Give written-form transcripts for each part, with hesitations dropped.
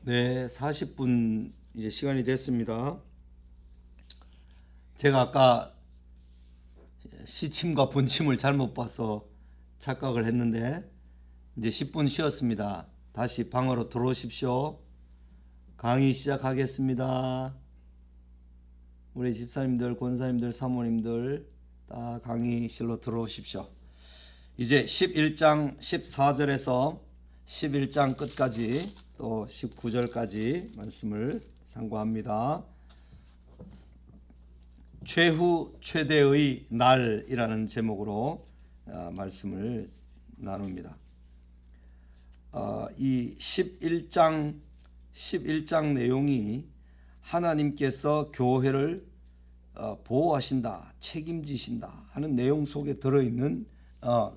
네, 40분 이제 시간이 됐습니다. 제가 아까 시침과 분침을 잘못 봐서 착각을 했는데 이제 10분 쉬었습니다. 다시 방으로 들어오십시오. 강의 시작하겠습니다. 우리 집사님들, 권사님들, 사모님들 다 강의실로 들어오십시오. 이제 11장 14절에서 11장 끝까지 또 19절까지 말씀을 상고합니다. 최후 최대의 날이라는 제목으로 말씀을 나눕니다. 이 11장 내용이 하나님께서 교회를 보호하신다, 책임지신다 하는 내용 속에 들어있는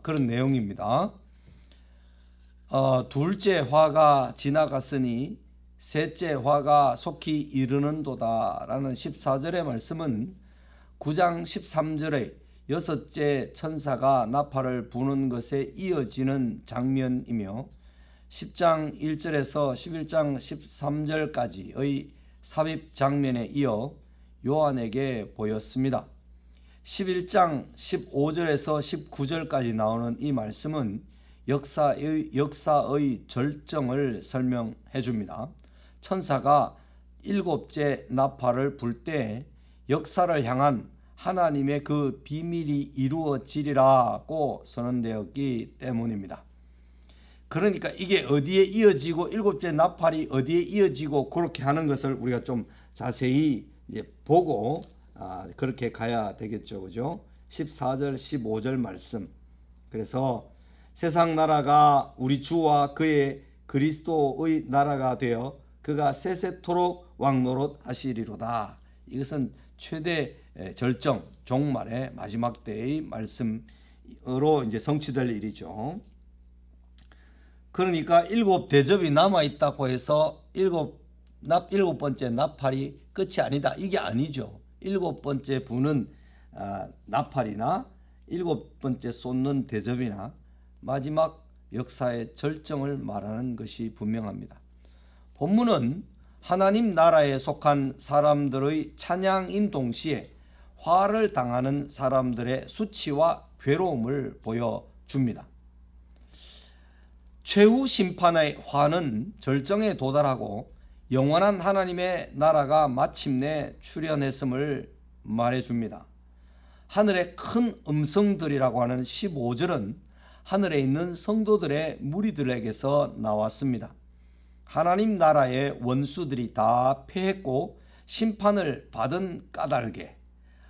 그런 내용입니다. 둘째 화가 지나갔으니 셋째 화가 속히 이르는도다 라는 14절의 말씀은 9장 13절의 여섯째 천사가 나팔을 부는 것에 이어지는 장면이며 10장 1절에서 11장 13절까지의 삽입 장면에 이어 요한에게 보였습니다. 11장 15절에서 19절까지 나오는 이 말씀은 역사의 절정을 설명해 줍니다. 천사가 일곱째 나팔을 불 때 역사를 향한 하나님의 그 비밀이 이루어지리라고 선언되었기 때문입니다. 그러니까 이게 어디에 이어지고 일곱째 나팔이 어디에 이어지고 그렇게 하는 것을 우리가 좀 자세히 이제 보고 그렇게 가야 되겠죠. 그죠? 14절 15절 말씀. 그래서 세상 나라가 우리 주와 그의 그리스도의 나라가 되어 그가 세세토록 왕노릇 하시리로다. 이것은 최대 절정 종말의 마지막 때의 말씀으로 이제 성취될 일이죠. 그러니까 일곱 대접이 남아 있다고 해서 일곱 번째 나팔이 끝이 아니다. 이게 아니죠. 일곱 번째 부는 나팔이나 일곱 번째 쏟는 대접이나 마지막 역사의 절정을 말하는 것이 분명합니다. 본문은 하나님 나라에 속한 사람들의 찬양인 동시에 화를 당하는 사람들의 수치와 괴로움을 보여줍니다. 최후 심판의 화는 절정에 도달하고 영원한 하나님의 나라가 마침내 출현했음을 말해줍니다. 하늘의 큰 음성들이라고 하는 15절은 하늘에 있는 성도들의 무리들에게서 나왔습니다. 하나님 나라의 원수들이 다 패했고 심판을 받은 까닭에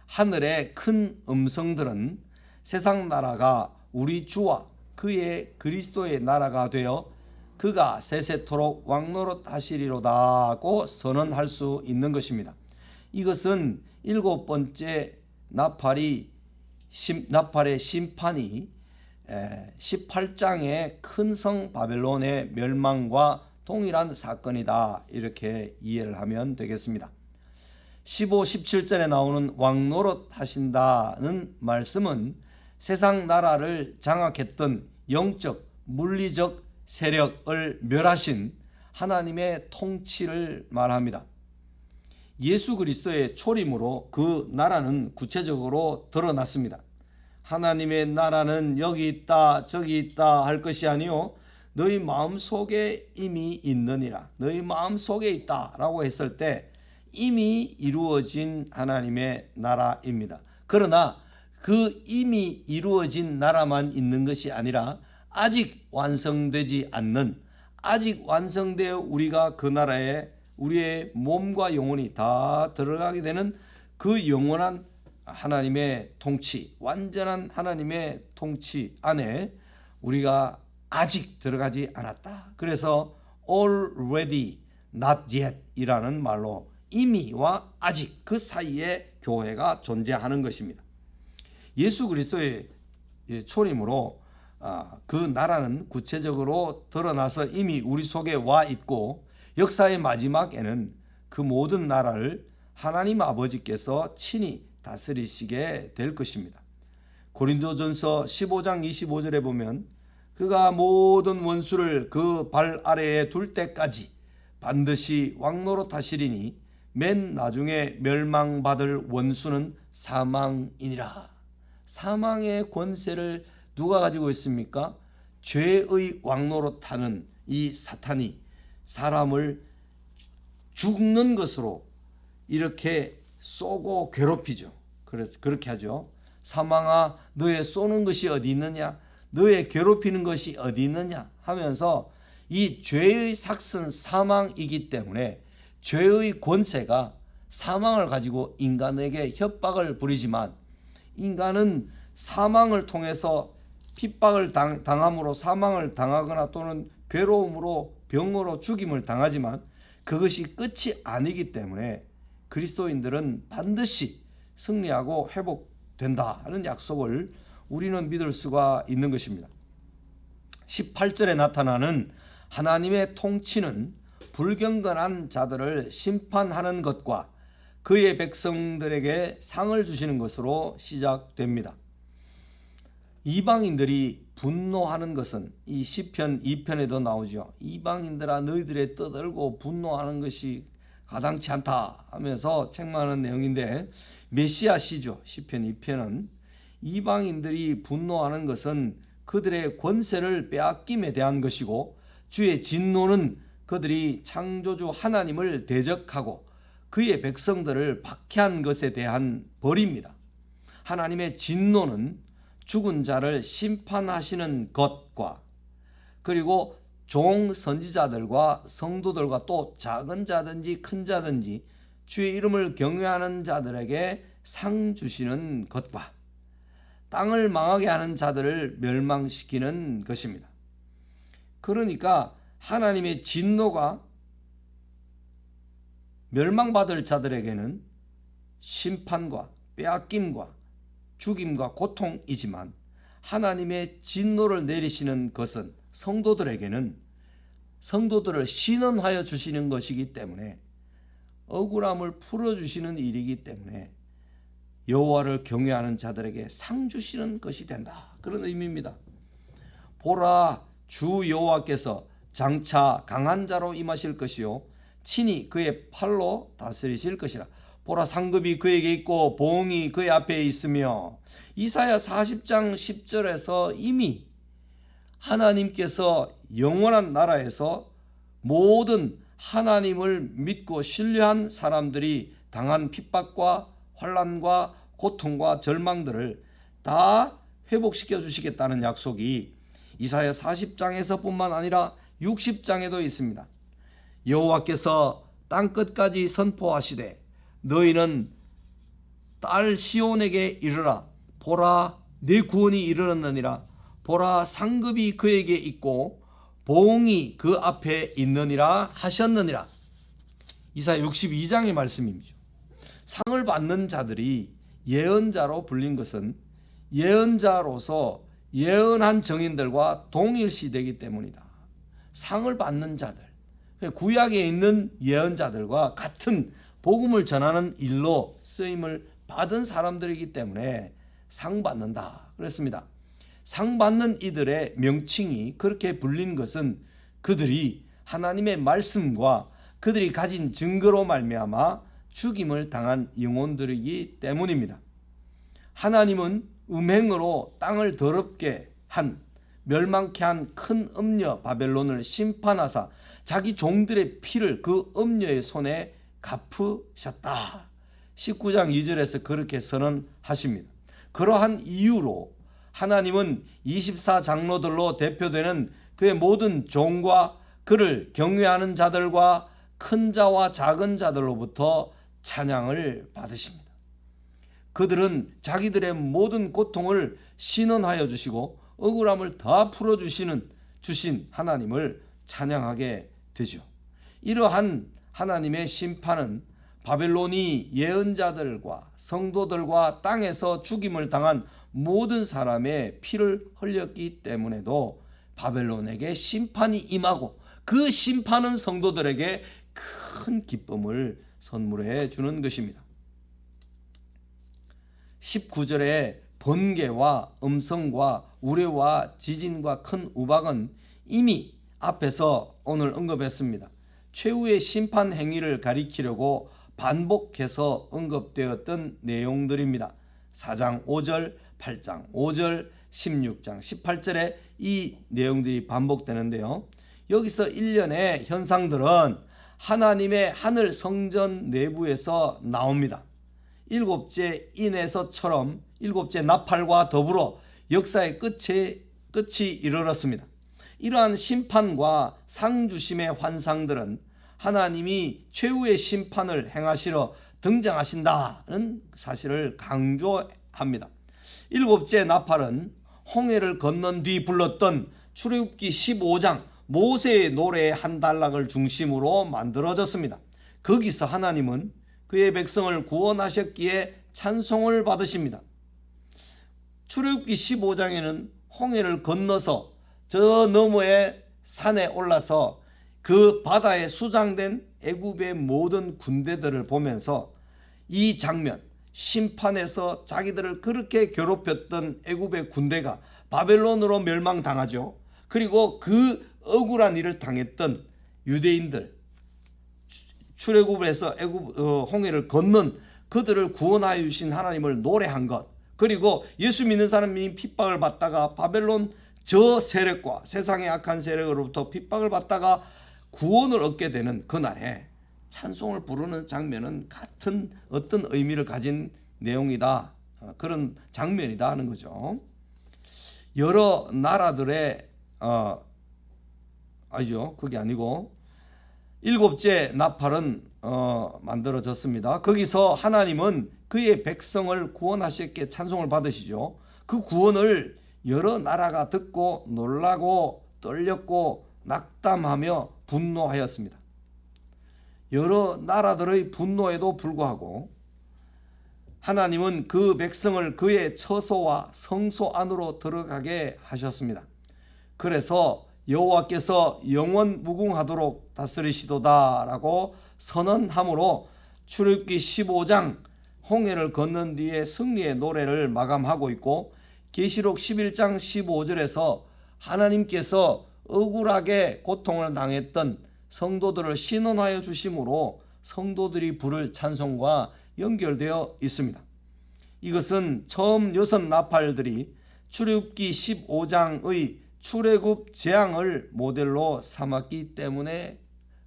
하늘의 큰 음성들은 세상 나라가 우리 주와 그의 그리스도의 나라가 되어 그가 세세토록 왕노릇 하시리로다고 선언할 수 있는 것입니다. 이것은 일곱 번째 나팔의 심판이 18장의 큰 성 바벨론의 멸망과 동일한 사건이다, 이렇게 이해를 하면 되겠습니다. 15, 17절에 나오는 왕노릇 하신다는 말씀은 세상 나라를 장악했던 영적, 물리적 세력을 멸하신 하나님의 통치를 말합니다. 예수 그리스도의 초림으로 그 나라는 구체적으로 드러났습니다. 하나님의 나라는 여기 있다 저기 있다 할 것이 아니요 너희 마음속에 이미 있느니라. 너희 마음속에 있다 라고 했을 때 이미 이루어진 하나님의 나라입니다. 그러나 그 이미 이루어진 나라만 있는 것이 아니라 아직 완성되지 않는, 아직 완성되어 우리가 그 나라에 우리의 몸과 영혼이 다 들어가게 되는 그 영원한 하나님의 통치, 완전한 하나님의 통치 안에 우리가 아직 들어가지 않았다. 그래서 already not yet 이라는 말로 이미와 아직 그 사이에 교회가 존재하는 것입니다. 예수 그리스도의 초림으로 그 나라는 구체적으로 드러나서 이미 우리 속에 와 있고 역사의 마지막에는 그 모든 나라를 하나님 아버지께서 친히 다스리시게 될 것입니다. 고린도전서 15장 25절에 보면 그가 모든 원수를 그 발 아래에 둘 때까지 반드시 왕노릇하시리니 맨 나중에 멸망받을 원수는 사망이니라. 사망의 권세를 누가 가지고 있습니까? 죄의 왕노릇하는 이 사탄이 사람을 죽는 것으로 이렇게 쏘고 괴롭히죠. 그래서 그렇게 하죠. 사망아, 너의 쏘는 것이 어디 있느냐? 너의 괴롭히는 것이 어디 있느냐? 하면서 이 죄의 삭은 사망이기 때문에 죄의 권세가 사망을 가지고 인간에게 협박을 부리지만, 인간은 사망을 통해서 핍박을 당함으로 사망을 당하거나 또는 괴로움으로 병으로 죽임을 당하지만 그것이 끝이 아니기 때문에 그리스도인들은 반드시 승리하고 회복된다 하는 약속을 우리는 믿을 수가 있는 것입니다. 18절에 나타나는 하나님의 통치는 불경건한 자들을 심판하는 것과 그의 백성들에게 상을 주시는 것으로 시작됩니다. 이방인들이 분노하는 것은 이 시편 2편에도 나오죠. 이방인들아 너희들의 떠들고 분노하는 것이 가당치 않다 하면서 책망하는 내용인데, 메시아 시죠. 시편 2편은 이방인들이 분노하는 것은 그들의 권세를 빼앗김에 대한 것이고, 주의 진노는 그들이 창조주 하나님을 대적하고 그의 백성들을 박해한 것에 대한 벌입니다. 하나님의 진노는 죽은 자를 심판하시는 것과, 그리고 종 선지자들과 성도들과 또 작은 자든지 큰 자든지 주의 이름을 경외하는 자들에게 상 주시는 것과, 땅을 망하게 하는 자들을 멸망시키는 것입니다. 그러니까 하나님의 진노가 멸망받을 자들에게는 심판과 빼앗김과 죽임과 고통이지만, 하나님의 진노를 내리시는 것은 성도들에게는 성도들을 신원하여 주시는 것이기 때문에, 억울함을 풀어주시는 일이기 때문에 여호와를 경외하는 자들에게 상 주시는 것이 된다, 그런 의미입니다. 보라, 주 여호와께서 장차 강한 자로 임하실 것이요 친히 그의 팔로 다스리실 것이라. 보라, 상급이 그에게 있고 보응이 그의 앞에 있으며. 이사야 40장 10절에서 이미 하나님께서 영원한 나라에서 모든 하나님을 믿고 신뢰한 사람들이 당한 핍박과 환난과 고통과 절망들을 다 회복시켜 주시겠다는 약속이 이사야 40장에서 뿐만 아니라 60장에도 있습니다. 여호와께서 땅끝까지 선포하시되 너희는 딸 시온에게 이르라. 보라, 내 구원이 이르렀느니라. 보라, 상급이 그에게 있고 보응이 그 앞에 있느니라 하셨느니라. 이사야 62장의 말씀이죠. 상을 받는 자들이 예언자로 불린 것은 예언자로서 예언한 증인들과 동일시되기 때문이다. 상을 받는 자들, 구약에 있는 예언자들과 같은 복음을 전하는 일로 쓰임을 받은 사람들이기 때문에 상 받는다 그랬습니다. 상 받는 이들의 명칭이 그렇게 불린 것은 그들이 하나님의 말씀과 그들이 가진 증거로 말미암아 죽임을 당한 영혼들이기 때문입니다. 하나님은 음행으로 땅을 더럽게 한, 멸망케 한 큰 음녀 바벨론을 심판하사 자기 종들의 피를 그 음녀의 손에 갚으셨다. 19장 2절에서 그렇게 선언하십니다. 그러한 이유로 하나님은 24장로들로 대표되는 그의 모든 종과 그를 경외하는 자들과 큰 자와 작은 자들로부터 찬양을 받으십니다. 그들은 자기들의 모든 고통을 신원하여 주시고 억울함을 다 주신 하나님을 찬양하게 되죠. 이러한 하나님의 심판은 바벨론이 예언자들과 성도들과 땅에서 죽임을 당한 모든 사람의 피를 흘렸기 때문에도 바벨론에게 심판이 임하고, 그 심판은 성도들에게 큰 기쁨을 선물해 주는 것입니다. 19절에 번개와 음성과 우레와 지진과 큰 우박은 이미 앞에서 오늘 언급했습니다. 최후의 심판 행위를 가리키려고 반복해서 언급되었던 내용들입니다. 4장 5절, 8장 5절, 16장 18절에 이 내용들이 반복되는데요. 여기서 일련의 현상들은 하나님의 하늘 성전 내부에서 나옵니다. 일곱째 인에서처럼 일곱째 나팔과 더불어 역사의 끝이 이르렀습니다. 이러한 심판과 상주심의 환상들은 하나님이 최후의 심판을 행하시러 등장하신다는 사실을 강조합니다. 일곱째 나팔은 홍해를 건넌 뒤 불렀던 출애굽기 15장 모세의 노래의 한 단락을 중심으로 만들어졌습니다. 거기서 하나님은 그의 백성을 구원하셨기에 찬송을 받으십니다. 출애굽기 15장에는 홍해를 건너서 저 너머의 산에 올라서 그 바다에 수장된 애굽의 모든 군대들을 보면서 이 장면, 심판에서 자기들을 그렇게 괴롭혔던 애굽의 군대가 바벨론으로 멸망당하죠. 그리고 그 억울한 일을 당했던 유대인들, 출애굽을 해서 홍해를 건넌 그들을 구원하여 주신 하나님을 노래한 것, 그리고 예수 믿는 사람이 핍박을 받다가 바벨론 저 세력과 세상의 악한 세력으로부터 핍박을 받다가 구원을 얻게 되는 그날에 찬송을 부르는 장면은 같은 어떤 의미를 가진 내용이다, 그런 장면이다 하는 거죠. 여러 나라들의 아니죠, 그게 아니고 일곱째 나팔은 만들어졌습니다. 거기서 하나님은 그의 백성을 구원하셨기에 찬송을 받으시죠. 그 구원을 여러 나라가 듣고 놀라고 떨렸고 낙담하며 분노하였습니다. 여러 나라들의 분노에도 불구하고 하나님은 그 백성을 그의 처소와 성소 안으로 들어가게 하셨습니다. 그래서 여호와께서 영원 무궁하도록 다스리시도다라고 선언함으로 출애굽기 15장 홍해를 건넌 뒤에 승리의 노래를 마감하고 있고, 계시록 11장 15절에서 하나님께서 억울하게 고통을 당했던 성도들을 신원하여 주심으로 성도들이 부를 찬송과 연결되어 있습니다. 이것은 처음 6 나팔들이 출애굽기 15장의 출애굽 재앙을 모델로 삼았기 때문에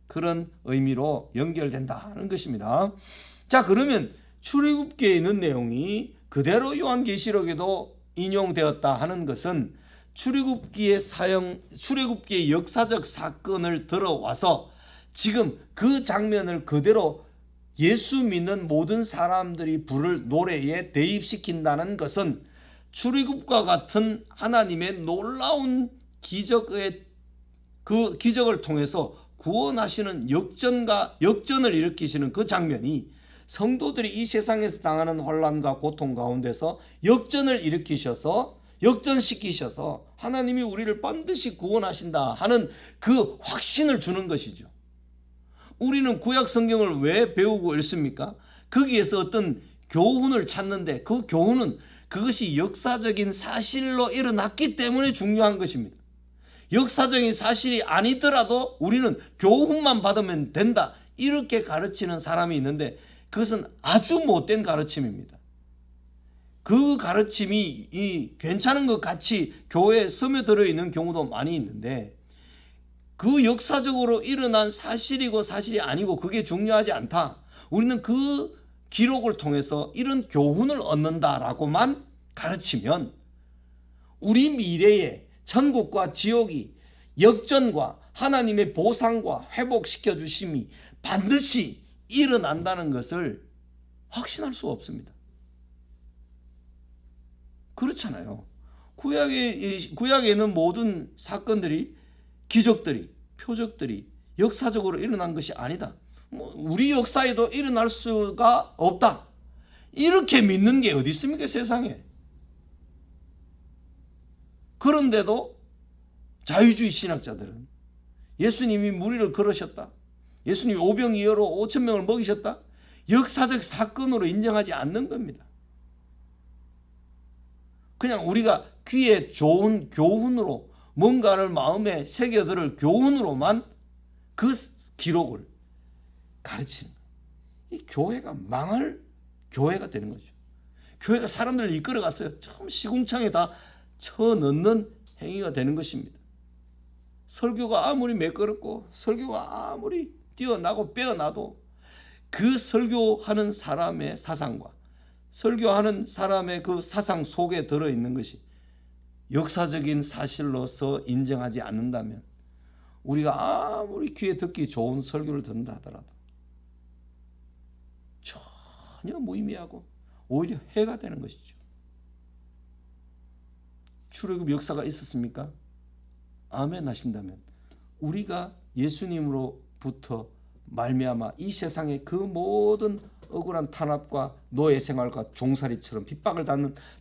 그런 의미로 연결된다는 것입니다. 자, 그러면 출애굽기에 있는 내용이 그대로 요한계시록에도 인용되었다 하는 것은 출애굽기의 역사적 사건을 들어와서 지금 그 장면을 그대로 예수 믿는 모든 사람들이 부를 노래에 대입시킨다는 것은 출애굽과 같은 하나님의 놀라운 기적의 그 기적을 통해서 구원하시는 역전을 일으키시는 그 장면이 성도들이 이 세상에서 당하는 혼란과 고통 가운데서 역전을 일으키셔서 역전시키셔서 하나님이 우리를 반드시 구원하신다 하는 그 확신을 주는 것이죠. 우리는 구약 성경을 왜 배우고 읽습니까? 거기에서 어떤 교훈을 찾는데 그 교훈은 그것이 역사적인 사실로 일어났기 때문에 중요한 것입니다. 역사적인 사실이 아니더라도 우리는 교훈만 받으면 된다, 이렇게 가르치는 사람이 있는데 그것은 아주 못된 가르침입니다. 그 가르침이 괜찮은 것 같이 교회에 스며들어 있는 경우도 많이 있는데, 그 역사적으로 일어난 사실이고 사실이 아니고 그게 중요하지 않다, 우리는 그 기록을 통해서 이런 교훈을 얻는다라고만 가르치면 우리 미래에 천국과 지옥이 역전과 하나님의 보상과 회복시켜 주심이 반드시 일어난다는 것을 확신할 수 없습니다. 그렇잖아요. 구약에 있는 모든 사건들이, 기적들이, 표적들이 역사적으로 일어난 것이 아니다, 우리 역사에도 일어날 수가 없다, 이렇게 믿는 게 어디 있습니까, 세상에. 그런데도 자유주의 신학자들은 예수님이 무리를 걸으셨다, 예수님이 오병이어로 5,000명을 먹이셨다, 역사적 사건으로 인정하지 않는 겁니다. 그냥 우리가 귀에 좋은 교훈으로, 뭔가를 마음에 새겨들을 교훈으로만 그 기록을 가르치는 거예요. 이 교회가 망할 교회가 되는 거죠. 교회가 사람들을 이끌어갔어요. 참 시궁창에 다 쳐넣는 행위가 되는 것입니다. 설교가 아무리 매끄럽고 설교가 아무리 뛰어나고 빼어나도 그 설교하는 사람의 사상과 설교하는 사람의 그 사상 속에 들어있는 것이 역사적인 사실로서 인정하지 않는다면 우리가 아무리 귀에 듣기 좋은 설교를 듣는다 하더라도 전혀 무의미하고 오히려 해가 되는 것이죠. 출애굽 역사가 있었습니까? 아멘 하신다면 우리가 예수님으로부터 말미암아 이 세상의 그 모든 억울한 탄압과 노예 생활과 종살이처럼 핍박을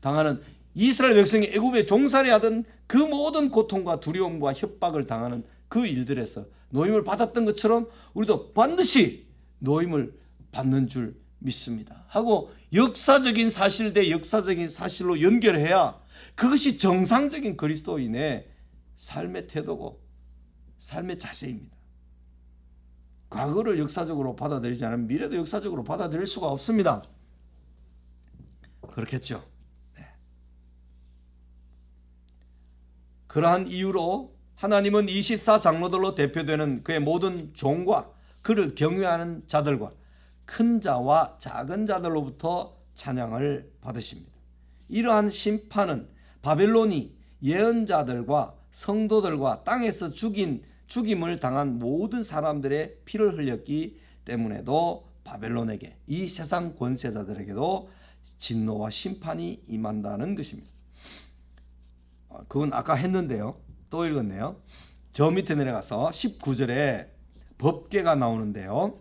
당하는 이스라엘 백성이 애굽에 종살이하던 그 모든 고통과 두려움과 협박을 당하는 그 일들에서 노임을 받았던 것처럼 우리도 반드시 노임을 받는 줄 믿습니다 하고 역사적인 사실 대 역사적인 사실로 연결해야 그것이 정상적인 그리스도인의 삶의 태도고 삶의 자세입니다. 과거를 역사적으로 받아들이지 않으면 미래도 역사적으로 받아들일 수가 없습니다. 그렇겠죠. 네. 그러한 이유로 하나님은 24장로들로 대표되는 그의 모든 종과 그를 경외하는 자들과 큰 자와 작은 자들로부터 찬양을 받으십니다. 이러한 심판은 바벨론이 예언자들과 성도들과 땅에서 죽임을 당한 모든 사람들의 피를 흘렸기 때문에도 바벨론에게 이 세상 권세자들에게도 진노와 심판이 임한다는 것입니다. 그건 아까 했는데요. 또 읽었네요. 저 밑에 내려가서 19절에 법궤가 나오는데요.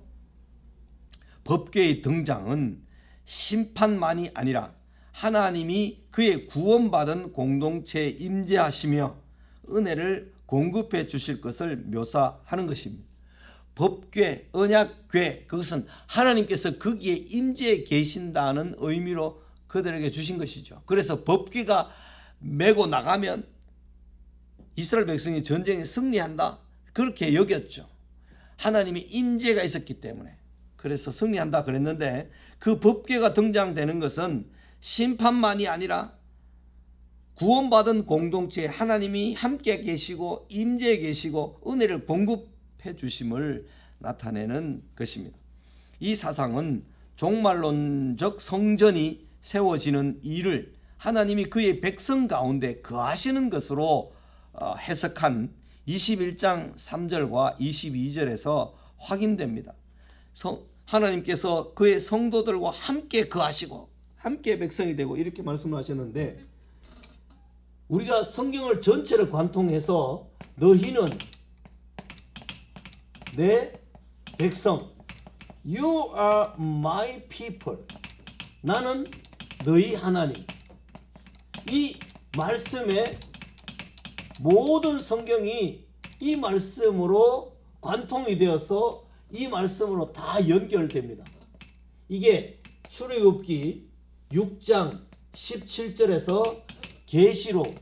법궤의 등장은 심판만이 아니라 하나님이 그의 구원받은 공동체에 임재하시며 은혜를 공급해 주실 것을 묘사하는 것입니다. 법궤, 언약궤, 그것은 하나님께서 거기에 임재해 계신다는 의미로 그들에게 주신 것이죠. 그래서 법궤가 메고 나가면 이스라엘 백성이 전쟁에 승리한다, 그렇게 여겼죠. 하나님이 임재가 있었기 때문에. 그래서 승리한다 그랬는데 그 법궤가 등장되는 것은 심판만이 아니라 구원받은 공동체에 하나님이 함께 계시고 임재해 계시고 은혜를 공급해 주심을 나타내는 것입니다. 이 사상은 종말론적 성전이 세워지는 일을 하나님이 그의 백성 가운데 거하시는 것으로 해석한 21장 3절과 22절에서 확인됩니다. 하나님께서 그의 성도들과 함께 거하시고 함께 백성이 되고 이렇게 말씀하셨는데, 우리가 성경을 전체를 관통해서 너희는 내 백성, You are my people, 나는 너희 하나님, 이 말씀에 모든 성경이 이 말씀으로 관통이 되어서 이 말씀으로 다 연결됩니다. 이게 출애굽기 6장 17절에서 계시록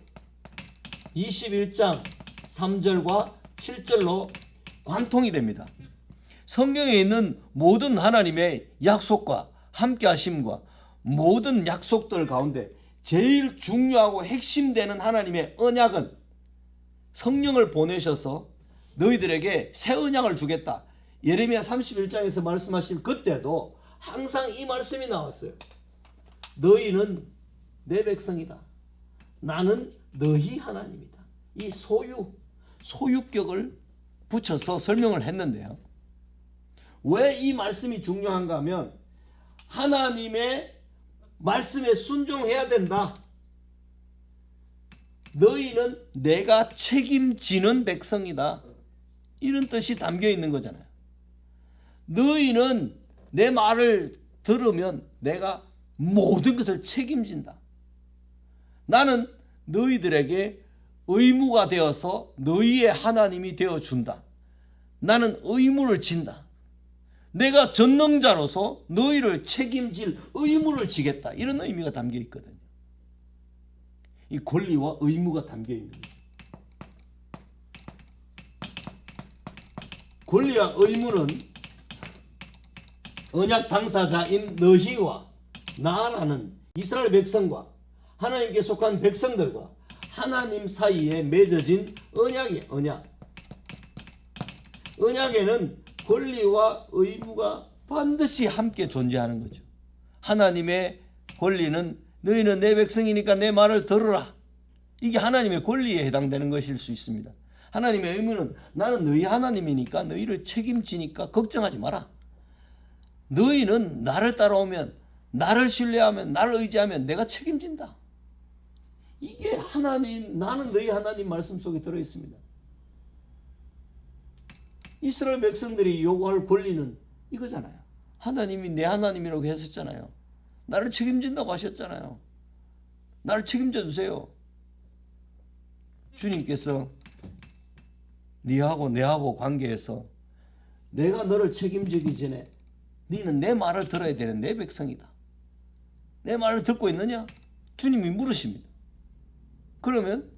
21장 3절과 7절로 관통이 됩니다. 성경에 있는 모든 하나님의 약속과 함께 하심과 모든 약속들 가운데 제일 중요하고 핵심되는 하나님의 언약은 성령을 보내셔서 너희들에게 새 언약을 주겠다. 예레미야 31장에서 말씀하신 그때도 항상 이 말씀이 나왔어요. 너희는 내 백성이다. 나는 너희 하나님이다. 이 소유격을 붙여서 설명을 했는데요. 왜 이 말씀이 중요한가 하면 하나님의 말씀에 순종해야 된다. 너희는 내가 책임지는 백성이다. 이런 뜻이 담겨 있는 거잖아요. 너희는 내 말을 들으면 내가 모든 것을 책임진다. 나는 너희들에게 의무가 되어서 너희의 하나님이 되어준다. 나는 의무를 진다. 내가 전능자로서 너희를 책임질 의무를 지겠다. 이런 의미가 담겨 있거든요. 이 권리와 의무가 담겨 있는 거예요. 권리와 의무는 언약 당사자인 너희와 나라는 이스라엘 백성과 하나님께 속한 백성들과 하나님 사이에 맺어진 언약이에요. 언약에는 권리와 의무가 반드시 함께 존재하는 거죠. 하나님의 권리는 너희는 내 백성이니까 내 말을 들으라. 이게 하나님의 권리에 해당되는 것일 수 있습니다. 하나님의 의무는 나는 너희 하나님이니까 너희를 책임지니까 걱정하지 마라. 너희는 나를 따라오면, 나를 신뢰하면, 나를 의지하면 내가 책임진다. 이게 하나님, 나는 너희 하나님 말씀 속에 들어있습니다. 이스라엘 백성들이 요구할 권리는 이거잖아요. 하나님이 내 하나님이라고 했었잖아요. 나를 책임진다고 하셨잖아요. 나를 책임져 주세요. 주님께서 네하고 내하고 관계에서 내가 너를 책임지기 전에 너는 내 말을 들어야 되는 내 백성이다. 내 말을 듣고 있느냐? 주님이 물으십니다. 그러면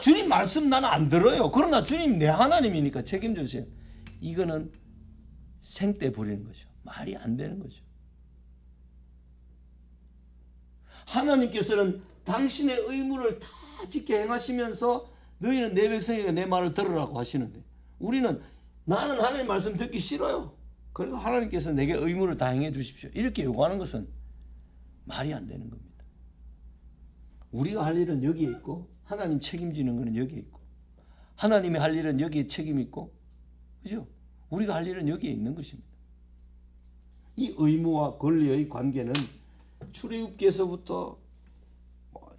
주님 말씀 나는 안 들어요. 그러나 주님 내 하나님이니까 책임져 주세요. 이거는 생떼 부리는 거죠. 말이 안 되는 거죠. 하나님께서는 당신의 의무를 다 지켜 행하시면서 너희는 내 백성이니까 내 말을 들으라고 하시는데 우리는 나는 하나님 말씀 듣기 싫어요. 그래도 하나님께서 내게 의무를 다 행해 주십시오. 이렇게 요구하는 것은 말이 안 되는 겁니다. 우리가 할 일은 여기에 있고 하나님 책임지는 것은 여기에 있고 하나님이 할 일은 여기에 책임이 있고 그죠? 우리가 할 일은 여기에 있는 것입니다. 이 의무와 권리의 관계는 출애굽기에서부터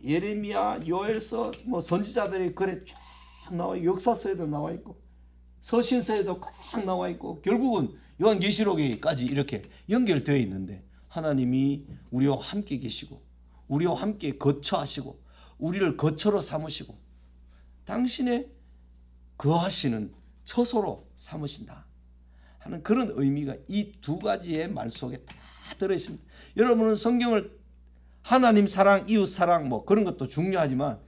예레미야, 요엘서, 선지자들의 글에 쫙 나와 있고 역사서에도 나와 있고 서신서에도 꽉 나와 있고 결국은 요한계시록에까지 이렇게 연결되어 있는데 하나님이 우리와 함께 계시고 우리와 함께 거처하시고 우리를 거처로 삼으시고 당신의 거하시는 처소로 삼으신다 하는 그런 의미가 이 두 가지의 말 속에 다 들어있습니다. 여러분은 성경을 하나님 사랑, 이웃 사랑 그런 것도 중요하지만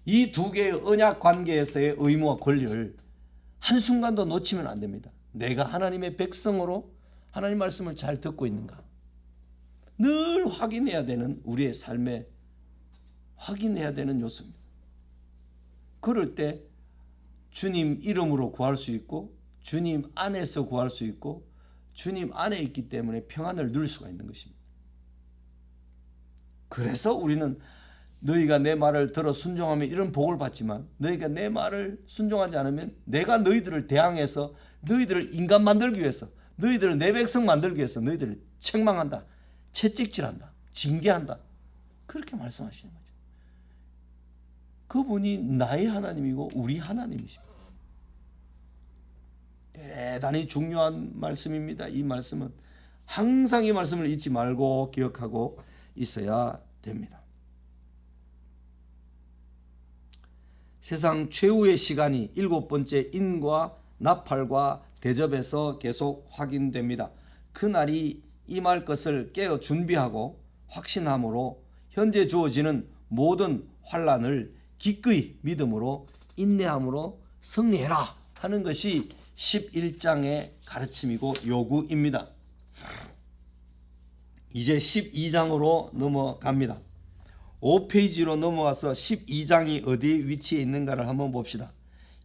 이 두 개의 언약 관계에서의 의무와 권리를 한순간도 놓치면 안 됩니다. 내가 하나님의 백성으로 하나님 말씀을 잘 듣고 있는가? 늘 확인해야 되는 우리의 삶에 확인해야 되는 요소입니다. 그럴 때 주님 이름으로 구할 수 있고 주님 안에서 구할 수 있고 주님 안에 있기 때문에 평안을 누릴 수가 있는 것입니다. 그래서 우리는 너희가 내 말을 들어 순종하면 이런 복을 받지만 너희가 내 말을 순종하지 않으면 내가 너희들을 대항해서 너희들을 인간 만들기 위해서 너희들을 내 백성 만들기 위해서 너희들을 책망한다. 채찍질한다. 징계한다. 그렇게 말씀하시는 거죠. 그분이 나의 하나님이고 우리 하나님이십니다. 대단히 중요한 말씀입니다. 이 말씀은 항상 이 말씀을 잊지 말고 기억하고 있어야 됩니다. 세상 최후의 시간이 7번째 인과 나팔과 대접에서 계속 확인됩니다. 그날이 임할 것을 깨어 준비하고 확신함으로 현재 주어지는 모든 환난을 기꺼이 믿음으로 인내함으로 승리해라 하는 것이 11장의 가르침이고 요구입니다. 이제 12장으로 넘어갑니다. 5페이지로 넘어와서 12장이 어디에 위치해 있는가를 한번 봅시다.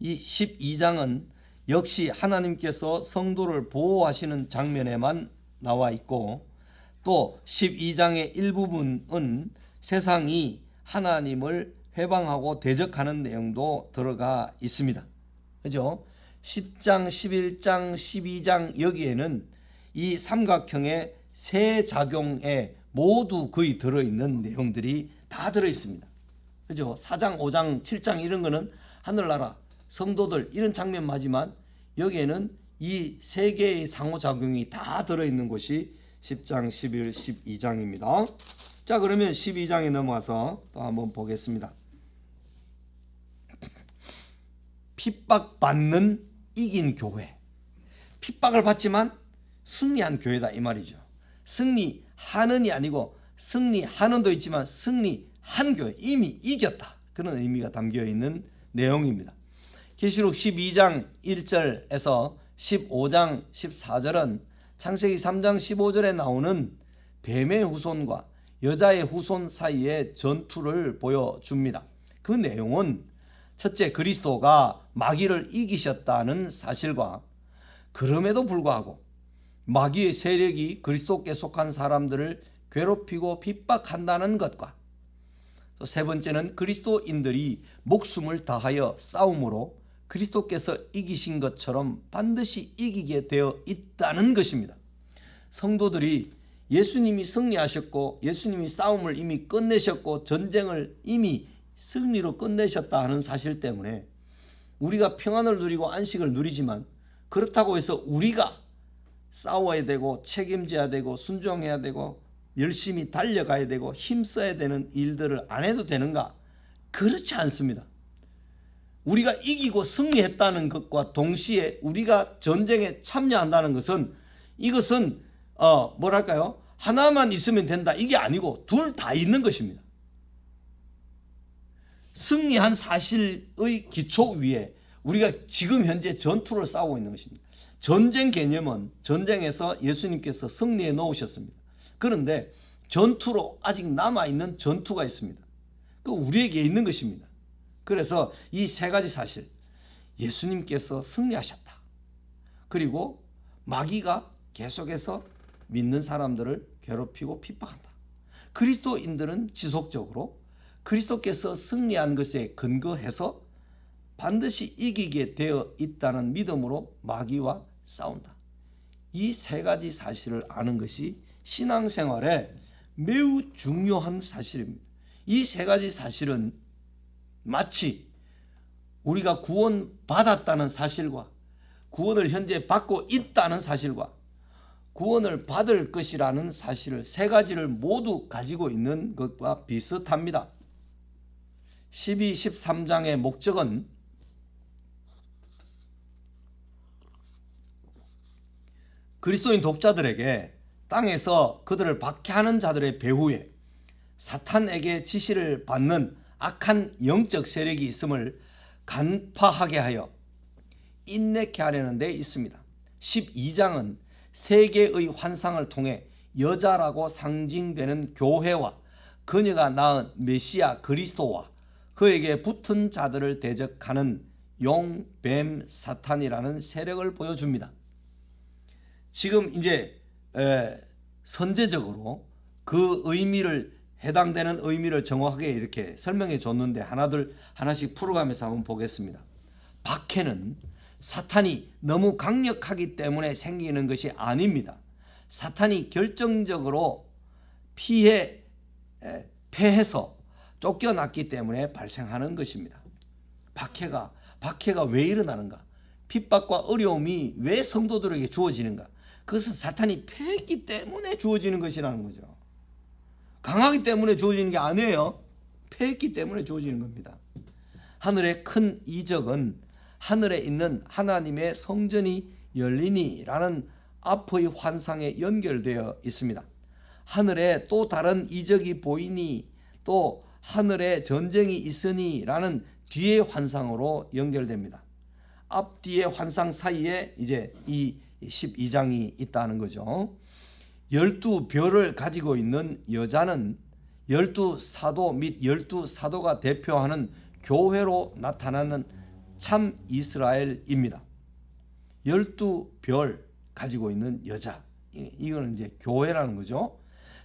이 12장은 역시 하나님께서 성도를 보호하시는 장면에만 나와 있고 또 12장의 일부분은 세상이 하나님을 회방하고 대적하는 내용도 들어가 있습니다. 그죠? 10장, 11장, 12장 여기에는 이 삼각형의 세 작용에 모두 거의 들어있는 내용들이 다 들어있습니다. 그죠? 4장, 5장, 7장 이런 거는 하늘나라, 성도들 이런 장면 맞지만 여기에는 이 세 개의 상호작용이 다 들어있는 곳이 10장, 11, 12장입니다. 자, 그러면 12장에 넘어와서 또 한번 보겠습니다. 핍박받는 이긴 교회. 핍박을 받지만 승리한 교회다 이 말이죠. 승리하는이 아니고 승리하는도 있지만 승리한 교회, 이미 이겼다. 그런 의미가 담겨 있는 내용입니다. 계시록 12장 1절에서 15장 14절은 창세기 3장 15절에 나오는 뱀의 후손과 여자의 후손 사이의 전투를 보여줍니다. 그 내용은 첫째, 그리스도가 마귀를 이기셨다는 사실과 그럼에도 불구하고 마귀의 세력이 그리스도께 속한 사람들을 괴롭히고 핍박한다는 것과 또 세 번째는 그리스도인들이 목숨을 다하여 싸움으로 그리스도께서 이기신 것처럼 반드시 이기게 되어 있다는 것입니다. 성도들이 예수님이 승리하셨고 예수님이 싸움을 이미 끝내셨고 전쟁을 이미 승리로 끝내셨다 하는 사실 때문에 우리가 평안을 누리고 안식을 누리지만 그렇다고 해서 우리가 싸워야 되고 책임져야 되고 순종해야 되고 열심히 달려가야 되고 힘써야 되는 일들을 안 해도 되는가? 그렇지 않습니다. 우리가 이기고 승리했다는 것과 동시에 우리가 전쟁에 참여한다는 것은 이것은 뭐랄까요? 하나만 있으면 된다 이게 아니고 둘 다 있는 것입니다. 승리한 사실의 기초 위에 우리가 지금 현재 전투를 싸우고 있는 것입니다. 전쟁 개념은 전쟁에서 예수님께서 승리해 놓으셨습니다. 그런데 전투로 아직 남아있는 전투가 있습니다. 그 우리에게 있는 것입니다. 그래서 이 세 가지 사실, 예수님께서 승리하셨다. 그리고 마귀가 계속해서 믿는 사람들을 괴롭히고 핍박한다. 그리스도인들은 지속적으로 그리스도께서 승리한 것에 근거해서 반드시 이기게 되어 있다는 믿음으로 마귀와 싸운다. 이 세 가지 사실을 아는 것이 신앙생활에 매우 중요한 사실입니다. 이 세 가지 사실은 마치 우리가 구원받았다는 사실과 구원을 현재 받고 있다는 사실과 구원을 받을 것이라는 사실을 세 가지를 모두 가지고 있는 것과 비슷합니다. 12, 13장의 목적은 그리스도인 독자들에게 땅에서 그들을 박해하는 자들의 배후에 사탄에게 지시를 받는 악한 영적 세력이 있음을 간파하게 하여 인내케 하려는 데 있습니다. 12장은 세계의 환상을 통해 여자라고 상징되는 교회와 그녀가 낳은 메시아 그리스도와 그에게 붙은 자들을 대적하는 용, 뱀, 사탄이라는 세력을 보여줍니다. 지금 이제 선제적으로 그 의미를 해당되는 의미를 정확하게 이렇게 설명해 줬는데 하나씩 풀어가면서 한번 보겠습니다. 박해는 사탄이 너무 강력하기 때문에 생기는 것이 아닙니다. 사탄이 결정적으로 패해서 쫓겨났기 때문에 발생하는 것입니다. 박해가 왜 일어나는가? 핍박과 어려움이 왜 성도들에게 주어지는가? 그것은 사탄이 패했기 때문에 주어지는 것이라는 거죠. 강하기 때문에 주어지는 게 아니에요. 패했기 때문에 주어지는 겁니다. 하늘의 큰 이적은 하늘에 있는 하나님의 성전이 열리니라는 앞의 환상에 연결되어 있습니다. 하늘에 또 다른 이적이 보이니 또 하늘에 전쟁이 있으니라는 뒤의 환상으로 연결됩니다. 앞뒤의 환상 사이에 이제 이 12장이 있다는 거죠. 12별을 가지고 있는 여자는 12사도 및 12사도가 대표하는 교회로 나타나는 참 이스라엘입니다. 12별 가지고 있는 여자, 이거는 이제 교회라는 거죠.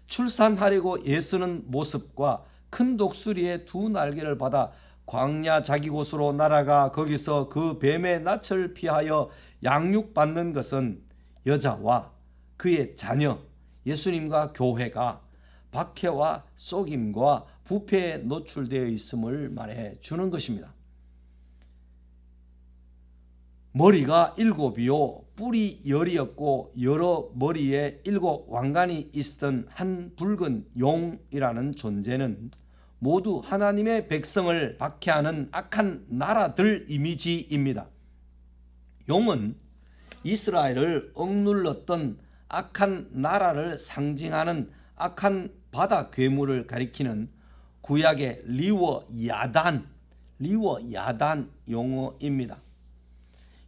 출산하려고 애쓰는 모습과 큰 독수리의 두 날개를 받아 광야 자기 곳으로 날아가 거기서 그 뱀의 낯을 피하여 양육받는 것은 여자와 그의 자녀 예수님과 교회가 박해와 속임과 부패에 노출되어 있음을 말해 주는 것입니다. 머리가 7이요 뿔이 10이었고 여러 머리에 7 왕관이 있었던 한 붉은 용이라는 존재는 모두 하나님의 백성을 박해하는 악한 나라들 이미지입니다. 용은 이스라엘을 억눌렀던 악한 나라를 상징하는 악한 바다 괴물을 가리키는 구약의 리워 야단 용어입니다.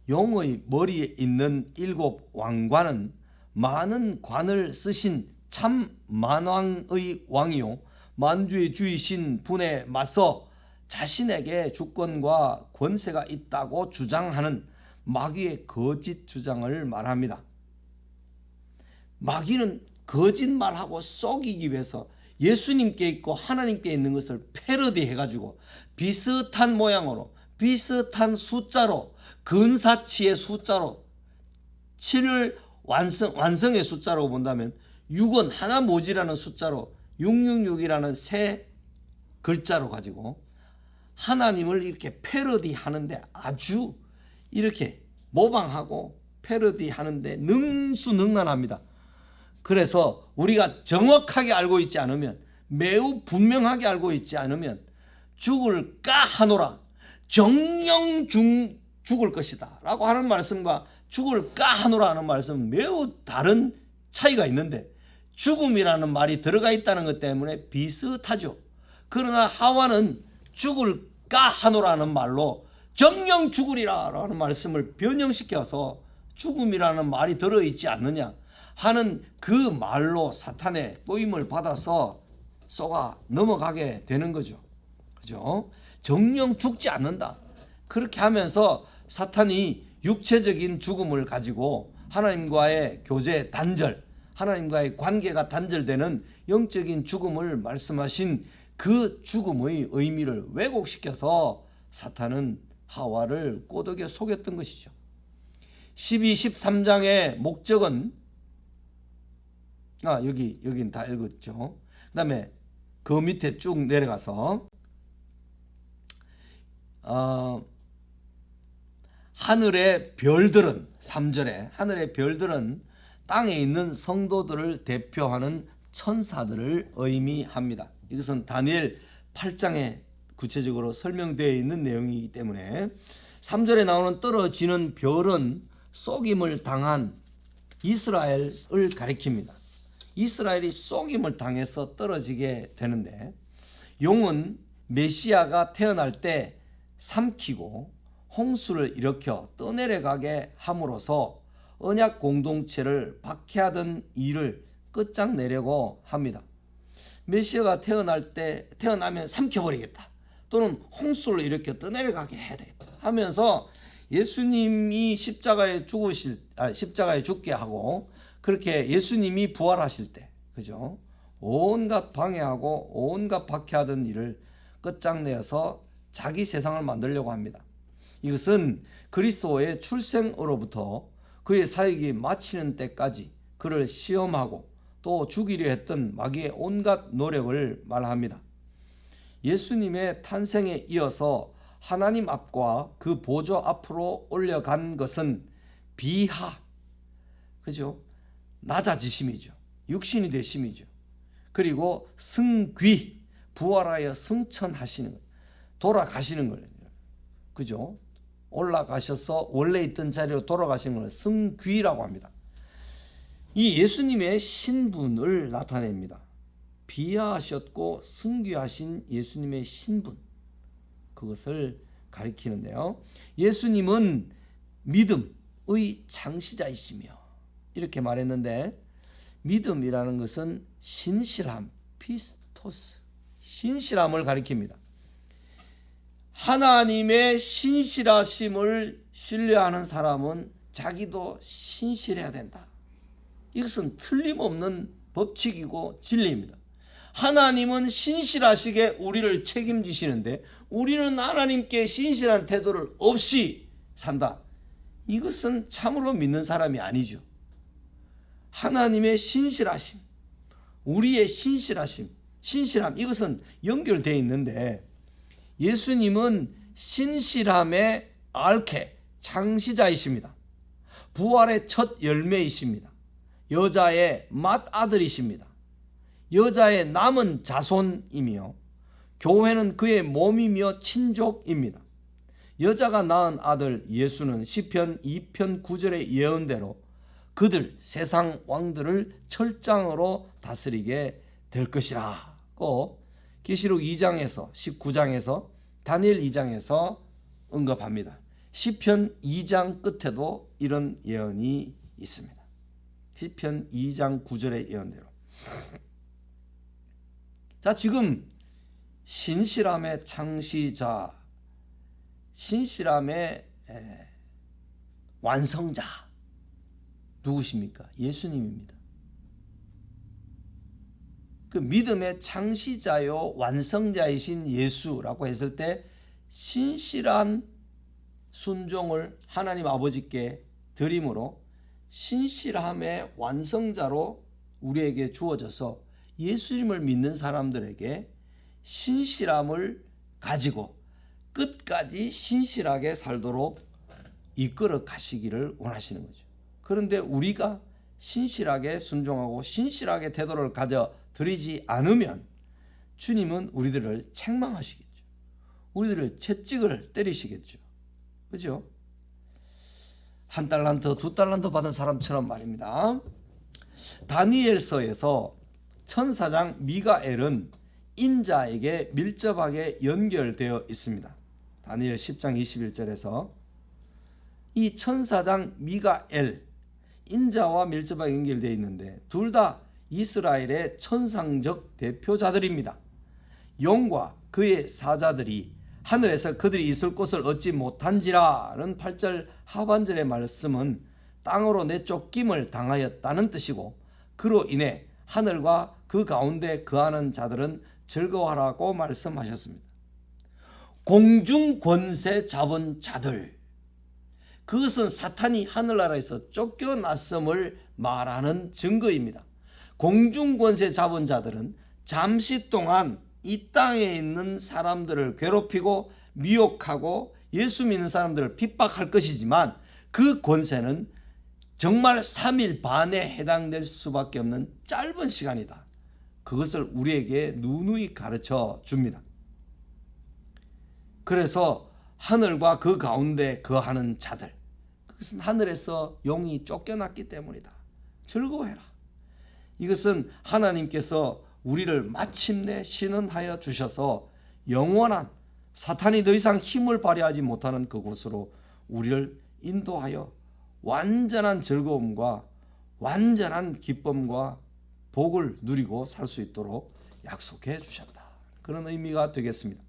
용의 머리에 있는 7 왕관은 많은 관을 쓰신 참 만왕의 왕이요 만주의 주이신 분에 맞서 자신에게 주권과 권세가 있다고 주장하는 마귀의 거짓 주장을 말합니다. 마귀는 거짓말하고 속이기 위해서 예수님께 있고 하나님께 있는 것을 패러디해가지고 비슷한 모양으로 비슷한 숫자로 근사치의 숫자로 7을 완성의 숫자로 본다면 6은 하나 모지라는 숫자로 666이라는 세 글자로 가지고 하나님을 이렇게 패러디하는데 아주 이렇게 모방하고 패러디하는데 능수능란합니다. 그래서 우리가 정확하게 알고 있지 않으면 매우 분명하게 알고 있지 않으면 죽을까 하노라 정령 죽을 것이다 라고 하는 말씀과 죽을까 하노라 하는 말씀은 매우 다른 차이가 있는데 죽음이라는 말이 들어가 있다는 것 때문에 비슷하죠. 그러나 하와는 죽을까 하노라는 말로 정령 죽으리라 라는 말씀을 변형시켜서 죽음이라는 말이 들어있지 않느냐 하는 그 말로 사탄의 꼬임을 받아서 쏘아 넘어가게 되는 거죠. 그죠? 정령 죽지 않는다. 그렇게 하면서 사탄이 육체적인 죽음을 가지고 하나님과의 교제 단절, 하나님과의 관계가 단절되는 영적인 죽음을 말씀하신 그 죽음의 의미를 왜곡시켜서 사탄은 하와를 꼬드겨 속였던 것이죠. 12, 13장의 목적은 여긴 다 읽었죠. 그 다음에 그 밑에 쭉 내려가서 하늘의 별들은 3절에 하늘의 별들은 땅에 있는 성도들을 대표하는 천사들을 의미합니다. 이것은 다니엘 8장에 구체적으로 설명되어 있는 내용이기 때문에 3절에 나오는 떨어지는 별은 속임을 당한 이스라엘을 가리킵니다. 이스라엘이 속임을 당해서 떨어지게 되는데 용은 메시아가 태어날 때 삼키고 홍수를 일으켜 떠내려가게 함으로써 언약 공동체를 박해하던 일을 끝장내려고 합니다. 메시아가 태어나면 삼켜버리겠다 또는 홍수를 일으켜 떠내려가게 해야 되겠다 하면서 예수님이 십자가에 죽게 하고 그렇게 예수님이 부활하실 때 그죠? 온갖 방해하고 온갖 박해하던 일을 끝장내어서 자기 세상을 만들려고 합니다. 이것은 그리스도의 출생으로부터 그의 사역이 마치는 때까지 그를 시험하고 또 죽이려 했던 마귀의 온갖 노력을 말합니다. 예수님의 탄생에 이어서 하나님 앞과 그 보좌 앞으로 올려간 것은 비하, 그죠? 낮아지심이죠. 육신이 되심이죠. 그리고 승귀, 부활하여 승천하시는 것, 돌아가시는 거예요. 그죠? 올라가셔서 원래 있던 자리로 돌아가시는 걸 승귀라고 합니다. 이 예수님의 신분을 나타냅니다. 비하하셨고 승귀하신 예수님의 신분, 그것을 가리키는데요. 예수님은 믿음의 창시자이시며 이렇게 말했는데 믿음이라는 것은 신실함, 피스토스, 신실함을 가리킵니다. 하나님의 신실하심을 신뢰하는 사람은 자기도 신실해야 된다. 이것은 틀림없는 법칙이고 진리입니다. 하나님은 신실하시게 우리를 책임지시는데 우리는 하나님께 신실한 태도를 없이 산다. 이것은 참으로 믿는 사람이 아니죠. 하나님의 신실하심, 우리의 신실함 이것은 연결되어 있는데 예수님은 신실함의 알케, 창시자이십니다. 부활의 첫 열매이십니다. 여자의 맏아들이십니다. 여자의 남은 자손이며 교회는 그의 몸이며 친족입니다. 여자가 낳은 아들 예수는 시편 2편 9절의 예언대로 그들 세상 왕들을 철장으로 다스리게 될 것이라고 계시록 2장에서 19장에서 다니엘 2장에서 언급합니다. 시편 2장 끝에도 이런 예언이 있습니다. 시편 2장 9절의 예언대로. 자, 지금 신실함의 창시자, 신실함의 완성자 누구십니까? 예수님입니다. 그 믿음의 창시자요 완성자이신 예수라고 했을 때 신실한 순종을 하나님 아버지께 드림으로 신실함의 완성자로 우리에게 주어져서 예수님을 믿는 사람들에게 신실함을 가지고 끝까지 신실하게 살도록 이끌어 가시기를 원하시는 거죠. 그런데 우리가 신실하게 순종하고 신실하게 태도를 가져 드리지 않으면 주님은 우리들을 책망하시겠죠. 우리들을 채찍을 때리시겠죠. 그죠? 1달란트, 2달란트 받은 사람처럼 말입니다. 다니엘서에서 천사장 미가엘은 인자에게 밀접하게 연결되어 있습니다. 다니엘 10장 21절에서 이 천사장 미가엘, 인자와 밀접하게 연결되어 있는데 둘 다 이스라엘의 천상적 대표자들입니다. 용과 그의 사자들이 하늘에서 그들이 있을 곳을 얻지 못한지라는 8절 하반절의 말씀은 땅으로 내쫓김을 당하였다는 뜻이고, 그로 인해 하늘과 그 가운데 거하는 자들은 즐거워하라고 말씀하셨습니다. 공중 권세 잡은 자들, 그것은 사탄이 하늘나라에서 쫓겨났음을 말하는 증거입니다. 공중 권세 잡은 자들은 잠시 동안 이 땅에 있는 사람들을 괴롭히고 미혹하고 예수 믿는 사람들을 핍박할 것이지만 그 권세는 정말 3일 반에 해당될 수밖에 없는 짧은 시간이다. 그것을 우리에게 누누이 가르쳐 줍니다. 그래서 하늘과 그 가운데 거하는 자들, 그것은 하늘에서 용이 쫓겨났기 때문이다. 즐거워해라. 이것은 하나님께서 우리를 마침내 신원하여 주셔서 영원한 사탄이 더 이상 힘을 발휘하지 못하는 그곳으로 우리를 인도하여 완전한 즐거움과 완전한 기쁨과 복을 누리고 살 수 있도록 약속해 주셨다. 그런 의미가 되겠습니다.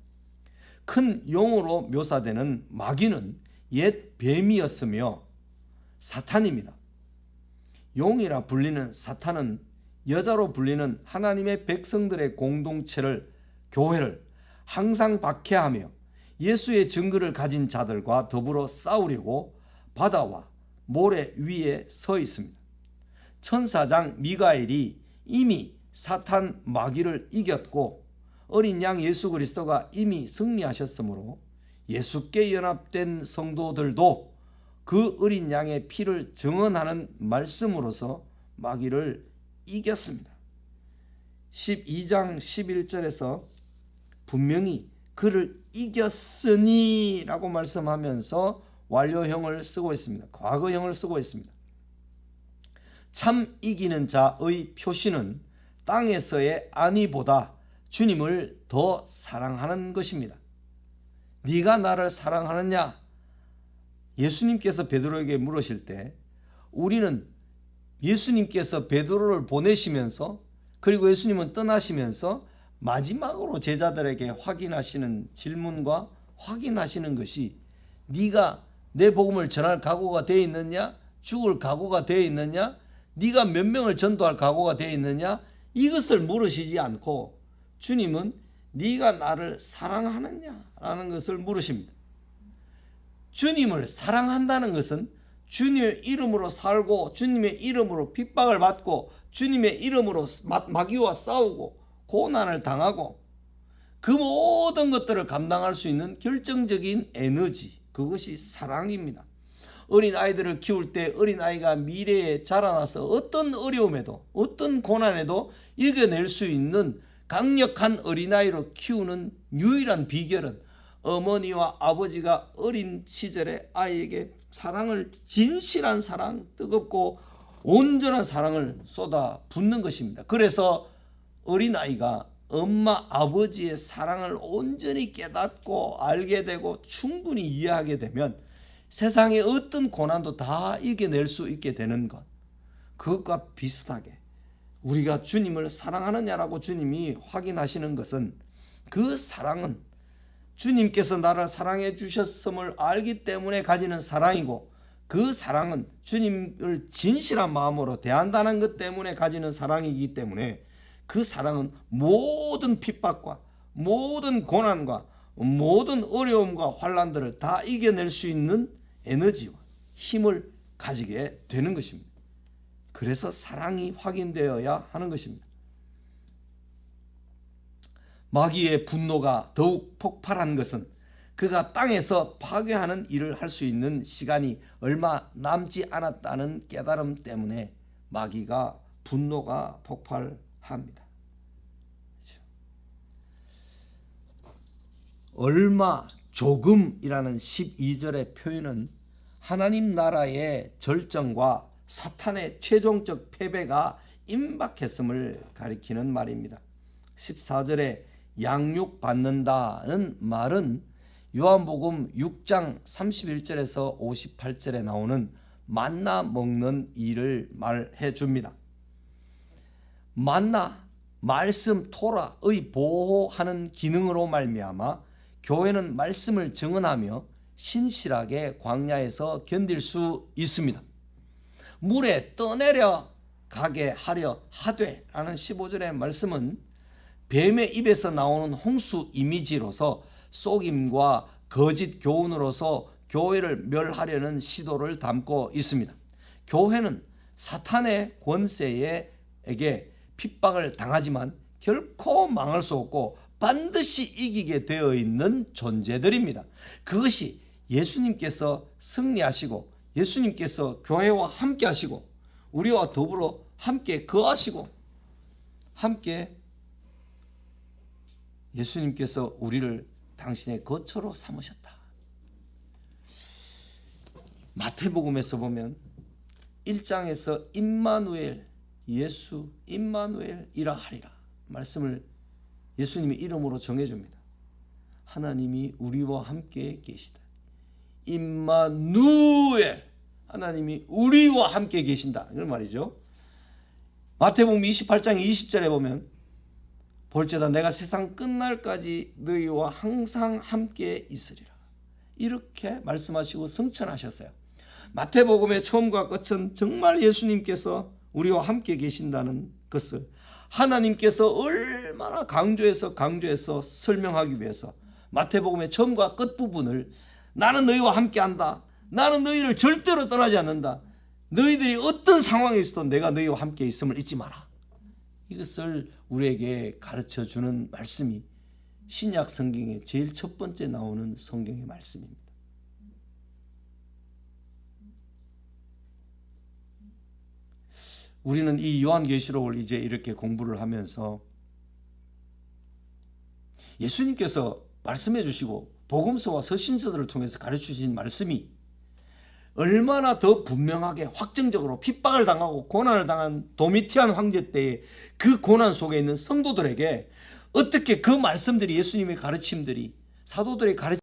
큰 용으로 묘사되는 마귀는 옛 뱀이었으며 사탄입니다. 용이라 불리는 사탄은 여자로 불리는 하나님의 백성들의 공동체를, 교회를 항상 박해하며 예수의 증거를 가진 자들과 더불어 싸우려고 바다와 모래 위에 서 있습니다. 천사장 미가엘이 이미 사탄 마귀를 이겼고 어린 양 예수 그리스도가 이미 승리하셨으므로 예수께 연합된 성도들도 그 어린 양의 피를 증언하는 말씀으로서 마귀를 이겼습니다. 12장 11절에서 분명히 그를 이겼으니 라고 말씀하면서 완료형을 쓰고 있습니다. 과거형을 쓰고 있습니다. 참 이기는 자의 표시는 땅에서의 안위보다 주님을 더 사랑하는 것입니다. 네가 나를 사랑하느냐? 예수님께서 베드로에게 물으실 때 우리는 예수님께서 베드로를 보내시면서 그리고 예수님은 떠나시면서 마지막으로 제자들에게 확인하시는 질문과 확인하시는 것이 네가 내 복음을 전할 각오가 되어 있느냐? 죽을 각오가 되어 있느냐? 네가 몇 명을 전도할 각오가 되어 있느냐? 이것을 물으시지 않고 주님은 네가 나를 사랑하느냐라는 것을 물으십니다. 주님을 사랑한다는 것은 주님의 이름으로 살고 주님의 이름으로 핍박을 받고 주님의 이름으로 마귀와 싸우고 고난을 당하고 그 모든 것들을 감당할 수 있는 결정적인 에너지, 그것이 사랑입니다. 어린아이들을 키울 때 어린아이가 미래에 자라나서 어떤 어려움에도 어떤 고난에도 이겨낼 수 있는 강력한 어린아이로 키우는 유일한 비결은 어머니와 아버지가 어린 시절에 아이에게 사랑을, 진실한 사랑, 뜨겁고 온전한 사랑을 쏟아 붓는 것입니다. 그래서 어린아이가 엄마 아버지의 사랑을 온전히 깨닫고 알게 되고 충분히 이해하게 되면 세상의 어떤 고난도 다 이겨낼 수 있게 되는 것, 그것과 비슷하게 우리가 주님을 사랑하느냐라고 주님이 확인하시는 것은, 그 사랑은 주님께서 나를 사랑해 주셨음을 알기 때문에 가지는 사랑이고, 그 사랑은 주님을 진실한 마음으로 대한다는 것 때문에 가지는 사랑이기 때문에, 그 사랑은 모든 핍박과 모든 고난과 모든 어려움과 환난들을 다 이겨낼 수 있는 에너지와 힘을 가지게 되는 것입니다. 그래서 사랑이 확인되어야 하는 것입니다. 마귀의 분노가 더욱 폭발한 것은 그가 땅에서 파괴하는 일을 할 수 있는 시간이 얼마 남지 않았다는 깨달음 때문에 마귀가 분노가 폭발합니다. 얼마 조금이라는 12절의 표현은 하나님 나라의 절정과 사탄의 최종적 패배가 임박했음을 가리키는 말입니다. 14절에 양육받는다는 말은 요한복음 6장 31절에서 58절에 나오는 만나 먹는 일을 말해 줍니다. 만나, 말씀, 토라의 보호하는 기능으로 말미암아 교회는 말씀을 증언하며 신실하게 광야에서 견딜 수 있습니다. 물에 떠내려 가게 하려 하되 라는 15절의 말씀은 뱀의 입에서 나오는 홍수 이미지로서 속임과 거짓 교훈으로서 교회를 멸하려는 시도를 담고 있습니다. 교회는 사탄의 권세에게 핍박을 당하지만 결코 망할 수 없고 반드시 이기게 되어 있는 존재들입니다. 그것이 예수님께서 승리하시고, 예수님께서 교회와 함께 하시고, 우리와 더불어 함께 거하시고, 함께 예수님께서 우리를 당신의 거처로 삼으셨다. 마태복음에서 보면 1장에서 임마누엘, 예수 임마누엘이라 하리라 말씀을 예수님의 이름으로 정해줍니다. 하나님이 우리와 함께 계시다. 임마누엘, 하나님이 우리와 함께 계신다, 이런 말이죠. 마태복음 28장 20절에 보면 볼지어다 내가 세상 끝날까지 너희와 항상 함께 있으리라, 이렇게 말씀하시고 성천하셨어요. 마태복음의 처음과 끝은 정말 예수님께서 우리와 함께 계신다는 것을 하나님께서 얼마나 강조해서 설명하기 위해서 마태복음의 처음과 끝 부분을 나는 너희와 함께한다, 나는 너희를 절대로 떠나지 않는다, 너희들이 어떤 상황에 있어도 내가 너희와 함께 있음을 잊지 마라, 이것을 우리에게 가르쳐주는 말씀이 신약 성경의 제일 첫 번째 나오는 성경의 말씀입니다. 우리는 이 요한계시록을 이제 이렇게 공부를 하면서 예수님께서 말씀해 주시고 복음서와 서신서들을 통해서 가르치신 말씀이 얼마나 더 분명하게 확정적으로 핍박을 당하고 고난을 당한 도미티안 황제 때의 그 고난 속에 있는 성도들에게 어떻게 그 말씀들이, 예수님의 가르침들이, 사도들의 가르침